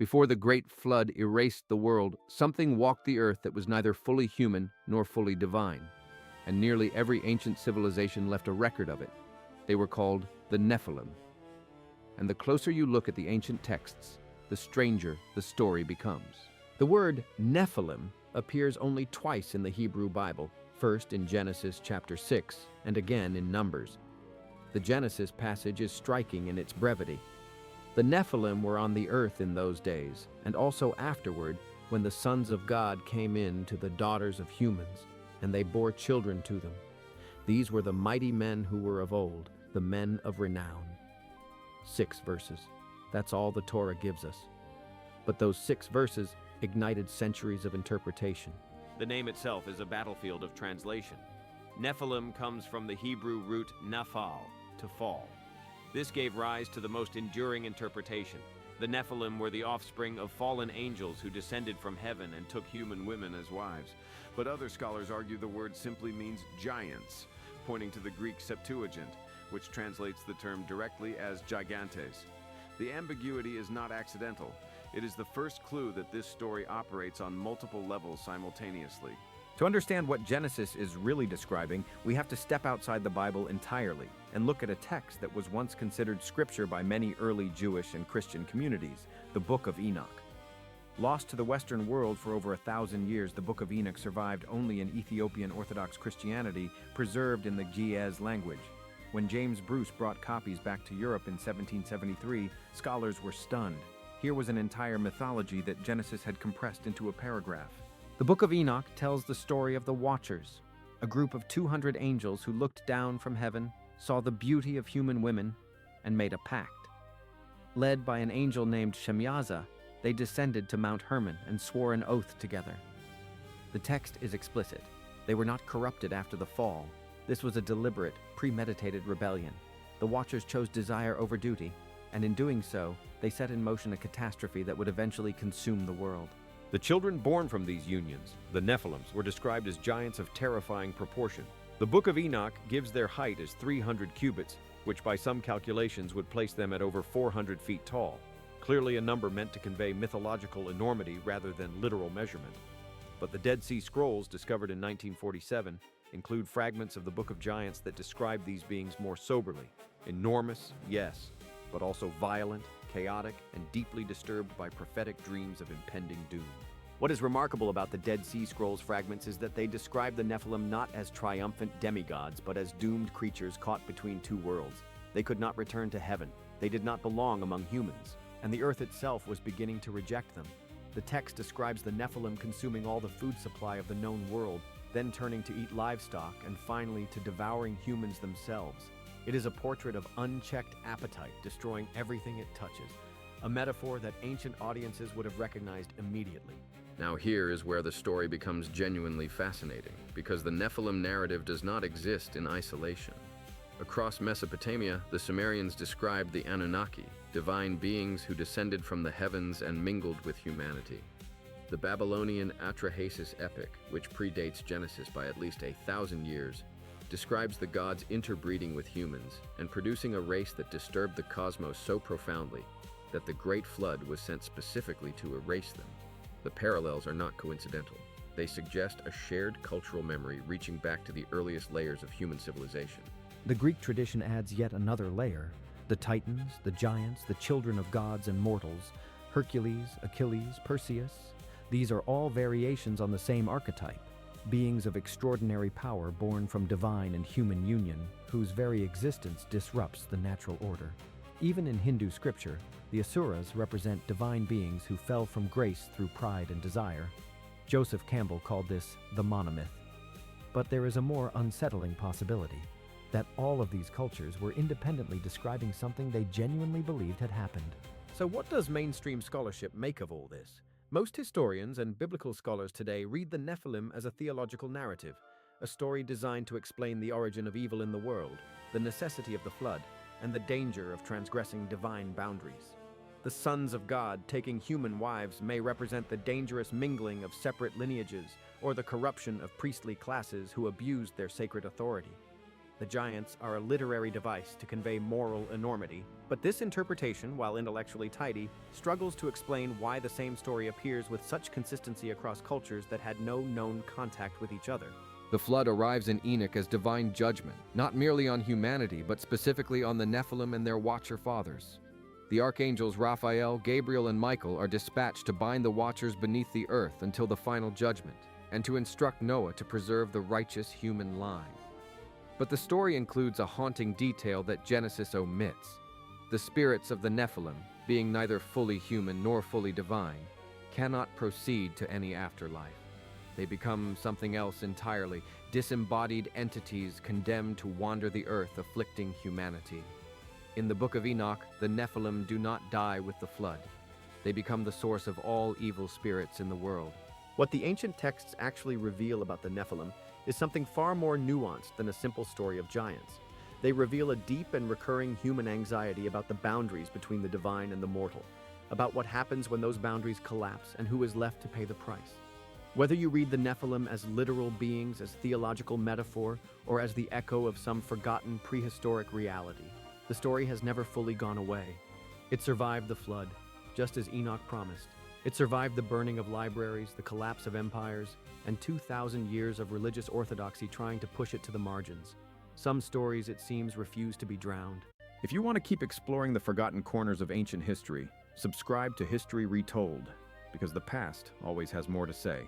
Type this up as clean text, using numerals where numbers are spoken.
Before the great flood erased the world, something walked the earth that was neither fully human nor fully divine, and nearly every ancient civilization left a record of it. They were called the Nephilim. And the closer you look at the ancient texts, the stranger the story becomes. The word Nephilim appears only twice in the Hebrew Bible, first in Genesis chapter 6 and again in Numbers. The Genesis passage is striking in its brevity. The Nephilim were on the earth in those days, and also afterward, when the sons of God came in to the daughters of humans, and they bore children to them. These were the mighty men who were of old, the men of renown. 6 verses. That's all the Torah gives us. But those 6 verses ignited centuries of interpretation. The name itself is a battlefield of translation. Nephilim comes from the Hebrew root naphal, to fall. This gave rise to the most enduring interpretation. The Nephilim were the offspring of fallen angels who descended from heaven and took human women as wives. But other scholars argue the word simply means giants, pointing to the Greek Septuagint, which translates the term directly as gigantes. The ambiguity is not accidental. It is the first clue that this story operates on multiple levels simultaneously. To understand what Genesis is really describing, we have to step outside the Bible entirely and look at a text that was once considered scripture by many early Jewish and Christian communities, the Book of Enoch. Lost to the Western world for over 1,000 years, the Book of Enoch survived only in Ethiopian Orthodox Christianity, preserved in the Ge'ez language. When James Bruce brought copies back to Europe in 1773, scholars were stunned. Here was an entire mythology that Genesis had compressed into a paragraph. The Book of Enoch tells the story of the Watchers, a group of 200 angels who looked down from heaven, saw the beauty of human women, and made a pact. Led by an angel named Shemyaza, they descended to Mount Hermon and swore an oath together. The text is explicit. They were not corrupted after the fall. This was a deliberate, premeditated rebellion. The Watchers chose desire over duty, and in doing so, they set in motion a catastrophe that would eventually consume the world. The children born from these unions, the Nephilims, were described as giants of terrifying proportion. The Book of Enoch gives their height as 300 cubits, which by some calculations would place them at over 400 feet tall. Clearly a number meant to convey mythological enormity rather than literal measurement. But the Dead Sea Scrolls, discovered in 1947, include fragments of the Book of Giants that describe these beings more soberly. Enormous, yes, but also violent, chaotic, and deeply disturbed by prophetic dreams of impending doom. What is remarkable about the Dead Sea Scrolls fragments is that they describe the Nephilim not as triumphant demigods, but as doomed creatures caught between two worlds. They could not return to heaven. They did not belong among humans, and the earth itself was beginning to reject them. The text describes the Nephilim consuming all the food supply of the known world, then turning to eat livestock, and finally to devouring humans themselves. It is a portrait of unchecked appetite, destroying everything it touches, a metaphor that ancient audiences would have recognized immediately. Now here is where the story becomes genuinely fascinating, because the Nephilim narrative does not exist in isolation. Across Mesopotamia, the Sumerians described the Anunnaki, divine beings who descended from the heavens and mingled with humanity. The Babylonian Atrahasis epic, which predates Genesis by at least 1,000 years, describes the gods interbreeding with humans and producing a race that disturbed the cosmos so profoundly that the Great Flood was sent specifically to erase them. The parallels are not coincidental. They suggest a shared cultural memory reaching back to the earliest layers of human civilization. The Greek tradition adds yet another layer. The Titans, the giants, the children of gods and mortals, Hercules, Achilles, Perseus. These are all variations on the same archetype, beings of extraordinary power born from divine and human union, whose very existence disrupts the natural order. Even in Hindu scripture, the Asuras represent divine beings who fell from grace through pride and desire. Joseph Campbell called this the monomyth. But there is a more unsettling possibility, that all of these cultures were independently describing something they genuinely believed had happened. So what does mainstream scholarship make of all this? Most historians and biblical scholars today read the Nephilim as a theological narrative, a story designed to explain the origin of evil in the world, the necessity of the flood, and the danger of transgressing divine boundaries. The sons of God taking human wives may represent the dangerous mingling of separate lineages or the corruption of priestly classes who abused their sacred authority. The giants are a literary device to convey moral enormity, but this interpretation, while intellectually tidy, struggles to explain why the same story appears with such consistency across cultures that had no known contact with each other. The flood arrives in Enoch as divine judgment, not merely on humanity, but specifically on the Nephilim and their Watcher fathers. The archangels Raphael, Gabriel, and Michael are dispatched to bind the Watchers beneath the earth until the final judgment, and to instruct Noah to preserve the righteous human line. But the story includes a haunting detail that Genesis omits. The spirits of the Nephilim, being neither fully human nor fully divine, cannot proceed to any afterlife. They become something else entirely, disembodied entities condemned to wander the earth, afflicting humanity. In the Book of Enoch, the Nephilim do not die with the flood. They become the source of all evil spirits in the world. What the ancient texts actually reveal about the Nephilim is something far more nuanced than a simple story of giants. They reveal a deep and recurring human anxiety about the boundaries between the divine and the mortal, about what happens when those boundaries collapse and who is left to pay the price. Whether you read the Nephilim as literal beings, as theological metaphor, or as the echo of some forgotten prehistoric reality, the story has never fully gone away. It survived the flood, just as Enoch promised. It survived the burning of libraries, the collapse of empires, and 2,000 years of religious orthodoxy trying to push it to the margins. Some stories, it seems, refuse to be drowned. If you want to keep exploring the forgotten corners of ancient history, subscribe to History Retold, because the past always has more to say.